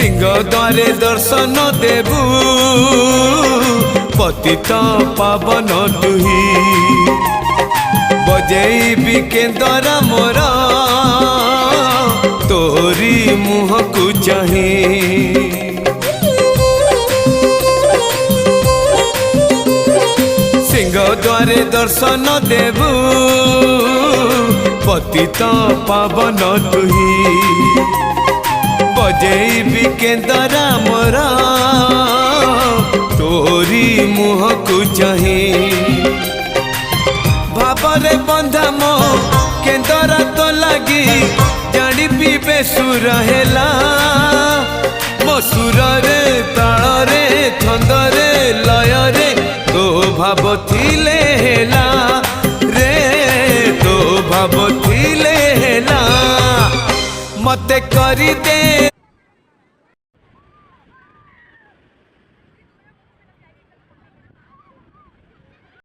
सिंह द्वारे दर्शन देबू पतित पावन तुही बजेबी केंदरा मोर तोरी मुह को चाही सिंह द्वारे दर्शन देबू पतित पावन तुही बजेबी केंदरा मोर तोरी मुह को चाही भावरे बंधा मो केंदरा तो लगी जानी पीबे सुर हेला मो सुर रे ताल रे छंद रे लय रे तो भाव थिले हेला रे तो भाव थिले हेला मते करी दे